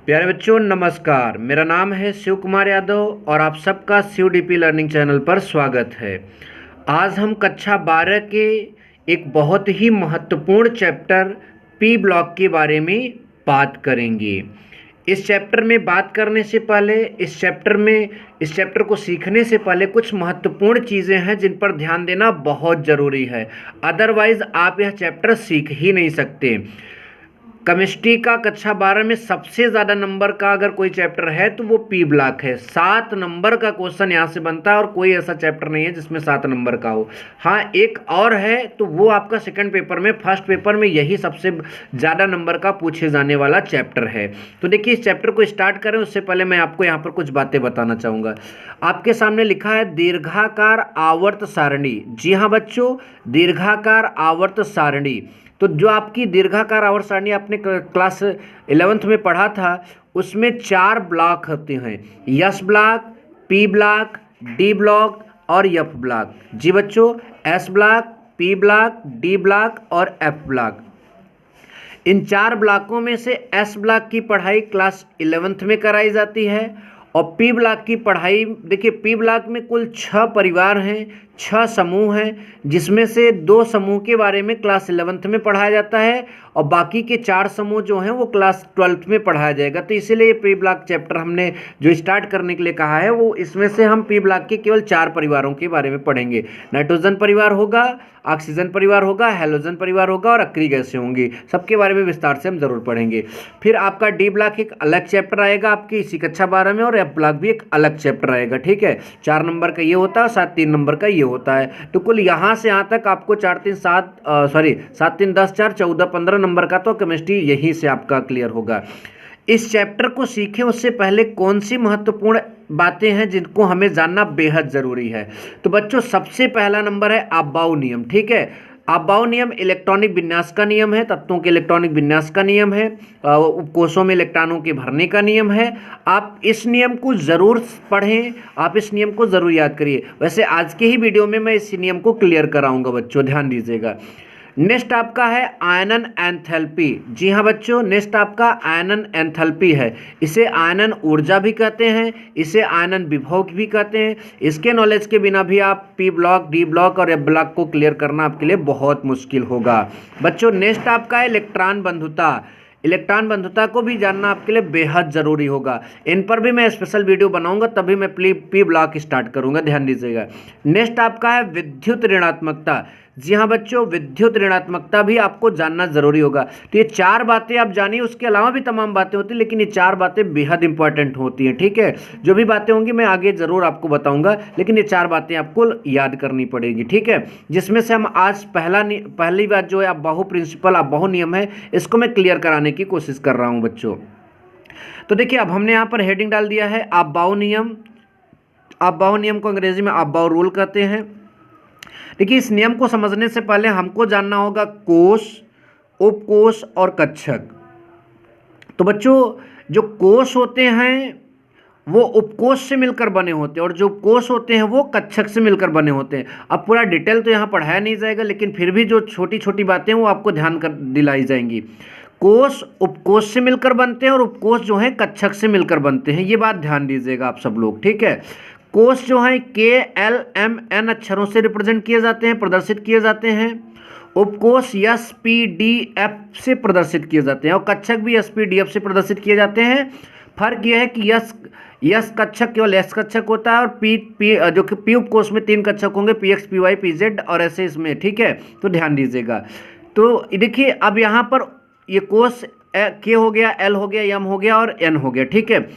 प्यारे बच्चों नमस्कार। मेरा नाम है शिव कुमार यादव और आप सबका शिव डीपी लर्निंग चैनल पर स्वागत है। आज हम कक्षा 12 के एक बहुत ही महत्वपूर्ण चैप्टर पी ब्लॉक के बारे में बात करेंगे। इस चैप्टर में बात करने से पहले इस चैप्टर को सीखने से पहले कुछ महत्वपूर्ण चीज़ें हैं जिन पर ध्यान देना बहुत ज़रूरी है। अदरवाइज़ आप यह चैप्टर सीख ही नहीं सकते। केमिस्ट्री का कक्षा 12 में सबसे ज़्यादा नंबर का अगर कोई चैप्टर है तो वो पी ब्लॉक है। 7 नंबर का क्वेश्चन यहाँ से बनता है और कोई ऐसा चैप्टर नहीं है जिसमें 7 नंबर का हो। हाँ, एक और है तो वो आपका सेकंड पेपर में, फर्स्ट पेपर में यही सबसे ज़्यादा नंबर का पूछे जाने वाला चैप्टर है। तो देखिए, इस चैप्टर को स्टार्ट करें उससे पहले मैं आपको यहाँ पर कुछ बातें बताना चाहूँगा। आपके सामने लिखा है दीर्घाकार आवर्त सारणी। जी हाँ बच्चों, दीर्घाकार आवर्त सारणी। तो जो आपकी दीर्घाकार आवर्त सारणी आपने क्लास 11th में पढ़ा था उसमें 4 ब्लॉक होते हैं, S block, P block, D block और एफ ब्लॉक। जी बच्चों, S block, P block, D block और एफ ब्लॉक। इन 4 ब्लॉकों में से एस ब्लॉक की पढ़ाई क्लास 11th में कराई जाती है और पी ब्लॉक की पढ़ाई, देखिए पी ब्लॉक में कुल 6 परिवार हैं, 6 समूह हैं, जिसमें से 2 समूह के बारे में क्लास 11th में पढ़ाया जाता है और बाकी के 4 समूह जो हैं वो क्लास 12th में पढ़ाया जाएगा। तो इसीलिए पी ब्लॉक चैप्टर हमने जो स्टार्ट करने के लिए कहा है वो इसमें से हम पी ब्लॉक के केवल 4 परिवारों के बारे में पढ़ेंगे। नाइट्रोजन परिवार होगा, ऑक्सीजन परिवार होगा, हैलोजन परिवार होगा और अक्रिय गैसें होंगी। सबके बारे में विस्तार से हम जरूर पढ़ेंगे। फिर आपका डी ब्लॉक एक अलग चैप्टर आएगा आपकी इसी कक्षा 12 में और एफ ब्लॉक भी एक अलग चैप्टर आएगा। ठीक है, 4 नंबर का ये होता है, 7 3 नंबर का ये होता है। तो कुल यहाँ से यहाँ तक आपको 7 3 10 4 14 15 नंबर का तो केमिस्ट्री यहीं से आपका क्लियर होगा। इस चैप्टर को सीखें उससे पहले कौन सी महत्वपूर्ण बातें हैं जिनको हमें जानना बेहद ज़रूरी है। तो बच्चों, सबसे पहला नंबर है अबाव नियम। ठीक है, अबाव नियम इलेक्ट्रॉनिक विन्यास का नियम है, तत्वों के इलेक्ट्रॉनिक विन्यास का नियम है, उपकोषों में इलेक्ट्रॉनों के भरने का नियम है। आप इस नियम को ज़रूर पढ़ें, आप इस नियम को ज़रूर याद करिए। वैसे आज के ही वीडियो में मैं इस नियम को क्लियर कराऊंगा बच्चों, ध्यान दीजिएगा। नेक्स्ट आपका है आयनन एंथैल्पी। जी हाँ बच्चों, नेक्स्ट आपका आयनन एंथैल्पी है। इसे आयनन ऊर्जा भी कहते हैं, इसे आयनन विभव भी कहते हैं। इसके नॉलेज के बिना भी आप पी ब्लॉक, डी ब्लॉक और एफ ब्लॉक को क्लियर करना आपके लिए बहुत मुश्किल होगा बच्चों। नेक्स्ट आपका है इलेक्ट्रॉन बंधुता। इलेक्ट्रॉन बंधुता को भी जानना आपके लिए बेहद ज़रूरी होगा। इन पर भी मैं स्पेशल वीडियो बनाऊंगा, तभी मैं पी ब्लॉक स्टार्ट करूंगा, ध्यान दीजिएगा। नेक्स्ट आपका है विद्युत ऋणात्मकता। जी हाँ बच्चों, विद्युत ऋणात्मकता भी आपको जानना जरूरी होगा। तो ये 4 बातें आप जानिए, उसके अलावा भी तमाम बातें होती हैं लेकिन ये 4 बातें बेहद इंपॉर्टेंट होती हैं। ठीक है, जो भी बातें होंगी मैं आगे जरूर आपको बताऊंगा, लेकिन ये 4 बातें आपको याद करनी पड़ेगी। ठीक है, जिसमें से हम आज पहली बात जो है अबाहु प्रिंसिपल, अबाहु नियम है, इसको मैं क्लियर कराने की कोशिश कर रहा हूँ बच्चों। तो देखिए, अब हमने यहाँ पर हेडिंग डाल दिया है अबाहु नियम। अबाहु नियम को अंग्रेजी में अबाहु रूल कहते हैं। देखिए, इस नियम को समझने से पहले हमको जानना होगा कोश, उपकोश और कक्षक। तो बच्चों, जो कोश होते हैं वो उपकोश से मिलकर बने होते हैं और जो उपकोश होते हैं वो कक्षक से मिलकर बने होते हैं। अब पूरा डिटेल तो यहाँ पढ़ाया नहीं जाएगा, लेकिन फिर भी जो छोटी छोटी बातें हैं वो आपको ध्यान कर दिलाई जाएंगी। कोश उपकोश से मिलकर बनते हैं और उपकोश जो है कक्षक से मिलकर बनते हैं, ये बात ध्यान दीजिएगा आप सब लोग। ठीक है, कोश जो है KLMN अक्षरों से रिप्रेजेंट किए जाते हैं, प्रदर्शित किए जाते हैं। उपकोश SPDF से प्रदर्शित किए जाते हैं और कक्षक भी SPDF से प्रदर्शित किए जाते हैं। फर्क यह है कि यस कक्षक केवल एस कक्षक होता है और पी जो कि पी उपकोश में 3 कक्षक होंगे, PX PY PZ और ऐसे इसमें। ठीक है, तो ध्यान दीजिएगा। तो देखिए, अब यहाँ पर ये कोश K हो गया, L हो गया, M हो गया और N हो गया। ठीक है,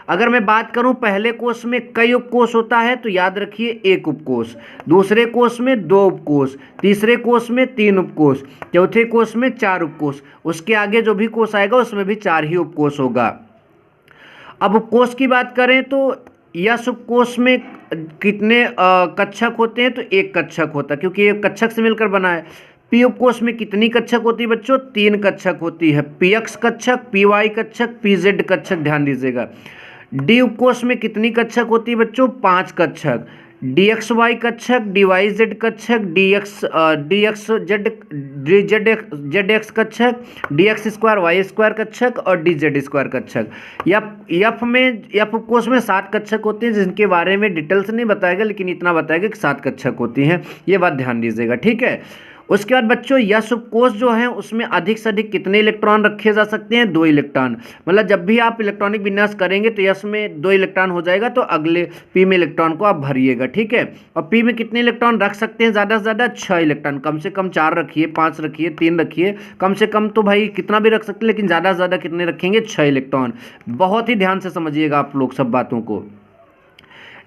अगर मैं बात करूं पहले कोश में कई उपकोश होता है तो याद रखिए 1 उपकोश, दूसरे कोश में 2 उपकोश, तीसरे कोश में 3 उपकोश, चौथे कोश में 4 उपकोश, उसके आगे जो भी कोश आएगा उसमें भी 4 ही उपकोश होगा। अब उपकोश की बात करें तो यस उपकोश में कितने कक्षक होते हैं तो 1 कक्षक होता है, क्योंकि ये कक्षक से मिलकर बना है। पी उपकोश में कितनी कक्षक होती है बच्चों? 3 कक्षक होती है, PX कक्षक, PY कक्षक, PZ कक्षक, ध्यान दीजिएगा। डी उपकोश में कितनी कक्षक होती है बच्चों? 5 कक्षक। DXY कक्षक, DYZ कक्षक, ZX कक्षक, DX स्क्वायर वाई स्क्वायर कक्षक और DZ स्क्वायर कक्षक। एफ कोष में 7 कक्षक होते हैं, जिनके बारे में डिटेल्स नहीं बताएगा, लेकिन इतना बताएगा कि 7 कक्षक होती हैं, ये बात ध्यान दीजिएगा, ठीक है। उसके बाद बच्चों यस उपकोष जो है उसमें अधिक से अधिक कितने इलेक्ट्रॉन रखे जा सकते हैं? 2 इलेक्ट्रॉन। मतलब जब भी आप इलेक्ट्रॉनिक विन्यास करेंगे तो यस में 2 इलेक्ट्रॉन हो जाएगा, तो अगले पी में इलेक्ट्रॉन को आप भरिएगा, ठीक है। और पी में कितने इलेक्ट्रॉन रख सकते हैं? ज़्यादा से ज़्यादा 6 इलेक्ट्रॉन। कम से कम 4 रखिए, 5 रखिए, 3 रखिए, कम से कम तो भाई कितना भी रख सकते हैं, लेकिन ज़्यादा से ज़्यादा कितने रखेंगे? 6 इलेक्ट्रॉन। बहुत ही ध्यान से समझिएगा आप लोग सब बातों को।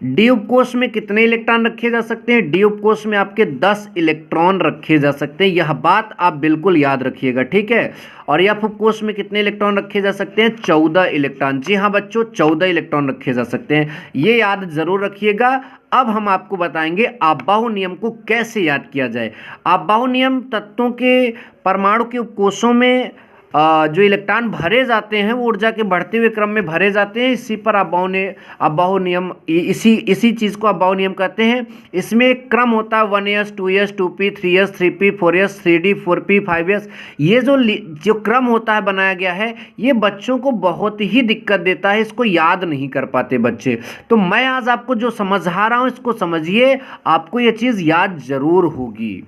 डी उपकोष में कितने इलेक्ट्रॉन रखे जा सकते हैं? डी उपकोष में आपके 10 इलेक्ट्रॉन रखे जा सकते हैं, यह बात आप बिल्कुल याद रखिएगा, ठीक है। और एफ उपकोष में कितने इलेक्ट्रॉन रखे जा सकते हैं? 14 इलेक्ट्रॉन। जी हाँ बच्चों, 14 इलेक्ट्रॉन रखे जा सकते हैं, ये याद जरूर रखिएगा। अब हम आपको बताएंगे अबाउ नियम को कैसे याद किया जाए। अबाउ नियम तत्वों के परमाणु के उपकोषों में जो इलेक्ट्रॉन भरे जाते हैं वो ऊर्जा के बढ़ते हुए क्रम में भरे जाते हैं। इसी पर अबाउ नियम, इसी चीज़ को अबाउ नियम कहते हैं। इसमें एक क्रम होता है 1s 2s 2p 3s 3p 4s 3d 4p 5s। ये जो क्रम होता है बनाया गया है, ये बच्चों को बहुत ही दिक्कत देता है, इसको याद नहीं कर पाते बच्चे। तो मैं आज आपको जो समझा रहा हूँ इसको समझिए, आपको ये चीज़ याद जरूर होगी।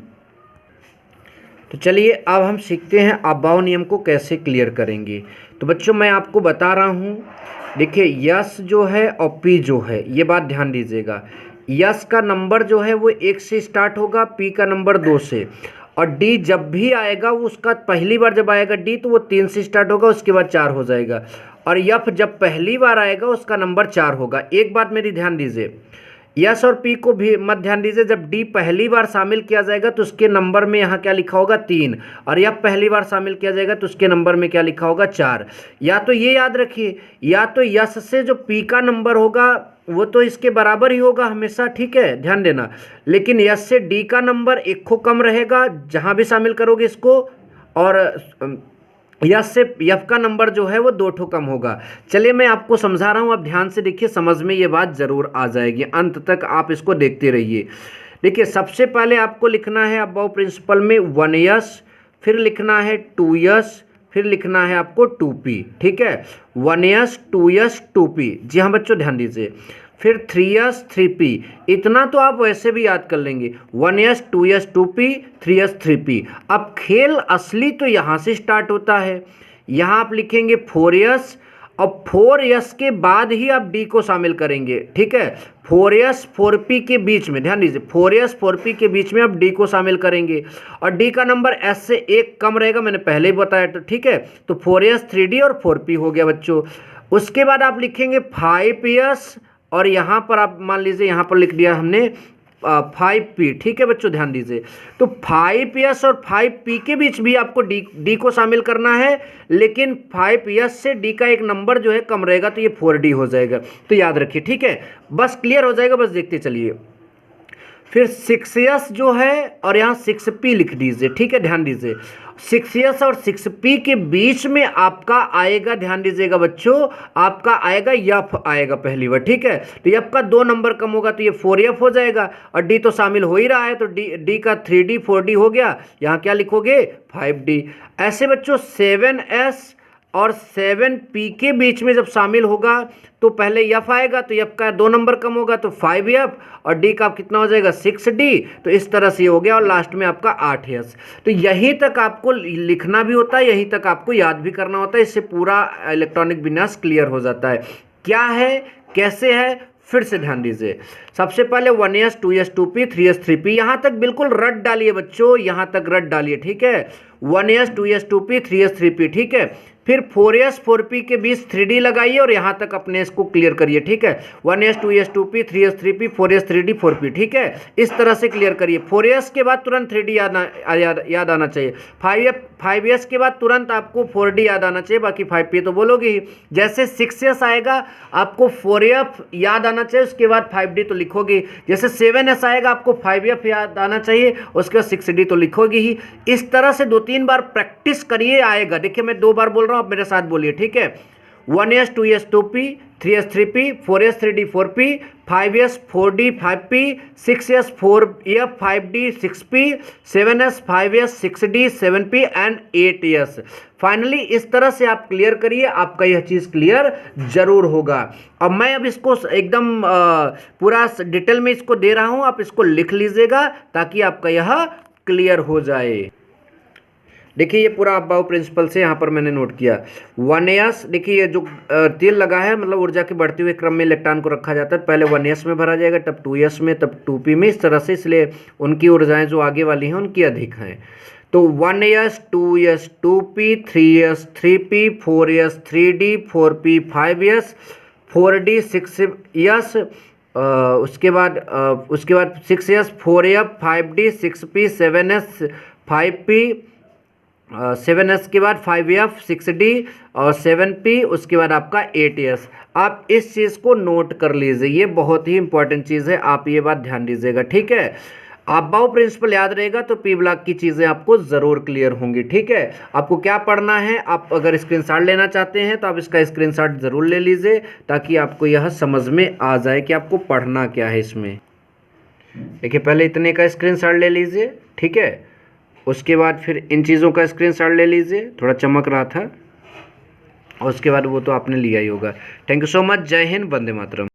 तो चलिए अब हम सीखते हैं अबाउ नियम को कैसे क्लियर करेंगे। तो बच्चों मैं आपको बता रहा हूँ, देखिए यस जो है और पी जो है, ये बात ध्यान दीजिएगा। यस का नंबर जो है वो 1 से स्टार्ट होगा, पी का नंबर 2 से, और डी जब भी आएगा वो उसका पहली बार जब आएगा डी तो वो 3 से स्टार्ट होगा, उसके बाद 4 हो जाएगा। और यफ जब पहली बार आएगा उसका नंबर 4 होगा। एक बात मेरी ध्यान दीजिए, यस और पी को भी मत ध्यान दीजिए, जब डी पहली बार शामिल किया जाएगा तो उसके नंबर में यहाँ क्या लिखा होगा? 3। और यह पहली बार शामिल किया जाएगा तो उसके नंबर में क्या लिखा होगा? 4। या तो ये याद रखिए, या तो यस से जो पी का नंबर होगा वो तो इसके बराबर ही होगा हमेशा, ठीक है, ध्यान देना। लेकिन यस से डी का नंबर 1 को कम रहेगा जहाँ भी शामिल करोगे इसको, और यस से यफ का नंबर जो है वो 2 ठो कम होगा। चलिए मैं आपको समझा रहा हूँ, आप ध्यान से देखिए, समझ में ये बात ज़रूर आ जाएगी, अंत तक आप इसको देखते रहिए। देखिए सबसे पहले आपको लिखना है अबाउ प्रिंसिपल में 1s, फिर लिखना है 2s, फिर लिखना है आपको 2p, ठीक है। 1s 2s 2p, जी हाँ बच्चों ध्यान दीजिए। फिर 3s 3p, इतना तो आप वैसे भी याद कर लेंगे। 1s 2s 2p 3s 3p। अब खेल असली तो यहाँ से स्टार्ट होता है, यहाँ आप लिखेंगे 4s, और 4s के बाद ही आप d को शामिल करेंगे, ठीक है। 4s 4p के बीच में, ध्यान दीजिए, 4s 4p के बीच में आप d को शामिल करेंगे, और d का नंबर s से 1 कम रहेगा, मैंने पहले ही बताया, तो ठीक है। तो 4s 3d और 4p हो गया बच्चों। उसके बाद आप लिखेंगे 5s, और यहाँ पर आप मान लीजिए यहाँ पर लिख दिया हमने 5p, ठीक है बच्चों ध्यान दीजिए। तो 5s और 5p के बीच भी आपको d को शामिल करना है, लेकिन 5s से d का एक नंबर जो है कम रहेगा, तो ये 4d हो जाएगा। तो याद रखिए, ठीक है, बस क्लियर हो जाएगा, बस देखते चलिए। फिर 6s जो है और यहाँ 6p लिख दीजिए, ठीक है, ध्यान दीजिए। 6s और 6p के बीच में आपका आएगा, ध्यान दीजिएगा बच्चों, आपका आएगा यफ आएगा पहली बार, ठीक है। तो यफ का 2 नंबर कम होगा तो ये 4f हो जाएगा, और d तो शामिल हो ही रहा है, तो d का 3d 4d हो गया, यहाँ क्या लिखोगे? 5d। ऐसे बच्चों 7s और 7p के बीच में जब शामिल होगा तो पहले यफ आएगा, तो यफ का 2 नंबर कम होगा तो 5f, और डी का कितना हो जाएगा? 6d। तो इस तरह से हो गया, और लास्ट में आपका 8s। तो यहीं तक आपको लिखना भी होता है, यहीं तक आपको याद भी करना होता है, इससे पूरा इलेक्ट्रॉनिक विन्यास क्लियर हो जाता है। क्या है, कैसे है, फिर से ध्यान दीजिए। सबसे पहले 1s 2s 2p 3s 3p, यहाँ तक बिल्कुल रट डालिए बच्चों, यहाँ तक रट डालिए, ठीक है। 1s 2s 2p 3s 3p, ठीक है। फिर 4s 4p के बीच 3d लगाइए और यहाँ तक अपने इसको क्लियर करिए, ठीक है। 1s 2s 2p 3s 3p 4s 3d 4p, ठीक है, इस तरह से क्लियर करिए। 4s के बाद तुरंत 3d याद आना चाहिए। 5s के बाद तुरंत आपको 4d याद आना चाहिए, बाकी 5p तो बोलोगे ही। जैसे 6s आएगा आपको 4f याद आना चाहिए, उसके बाद 5d तो लिखोगे। जैसे 7s आएगा आपको 5f याद आना चाहिए, उसके बाद 6d तो लिखोगे ही। इस तरह से 2-3 बार प्रैक्टिस करिए, आएगा। देखिए मैं 2 बार बोल रहा हूँ, आप मेरे साथ बोलिए, ठीक है। 1s 2s 2p, 3s 3p, 4s 3d 4p, 5s 4d 5p, 6s 4f 5d 6p, 7s 5s 6d 7p and 8s। Finally इस तरह से आप क्लियर करिए, आपका यह चीज़ क्लियर जरूर होगा। अब मैं अब इसको एकदम पूरा डिटेल में इसको दे रहा हूँ, आप इसको लिख लीजिएगा ताकि आपका यह क्लियर हो जाए। देखिए ये पूरा अबाव प्रिंसिपल से यहाँ पर मैंने नोट किया। 1s, देखिए ये जो तेल लगा है मतलब ऊर्जा के बढ़ते हुए क्रम में इलेक्ट्रॉन को रखा जाता है, पहले 1s में भरा जाएगा, तब 2s में, तब 2p में, इस तरह से, इसलिए उनकी ऊर्जाएं जो आगे वाली हैं उनकी अधिक हैं। तो 1s 2s 2p, 3s 3p, 4s 3d 4p 5s, 4d 6s, उसके बाद 6s 4f 5d 6p, 7s 5p, 7s के बाद 5f 6d और 7p, उसके बाद आपका 8s। आप इस चीज़ को नोट कर लीजिए, ये बहुत ही इंपॉर्टेंट चीज़ है, आप ये बात ध्यान दीजिएगा, ठीक है। अबाव प्रिंसिपल याद रहेगा तो पी ब्लॉक की चीज़ें आपको ज़रूर क्लियर होंगी, ठीक है। आपको क्या पढ़ना है, आप अगर स्क्रीनशॉट लेना चाहते हैं तो आप इसका स्क्रीनशॉट ज़रूर ले लीजिए ताकि आपको यह समझ में आ जाए कि आपको पढ़ना क्या है इसमें। देखिए पहले इतने का स्क्रीनशॉट ले लीजिए, ठीक है, उसके बाद फिर इन चीज़ों का स्क्रीनशॉट ले लीजिए, थोड़ा चमक रहा था, और उसके बाद वो तो आपने लिया ही होगा। थैंक यू सो मच, जय हिंद, वंदे मातरम।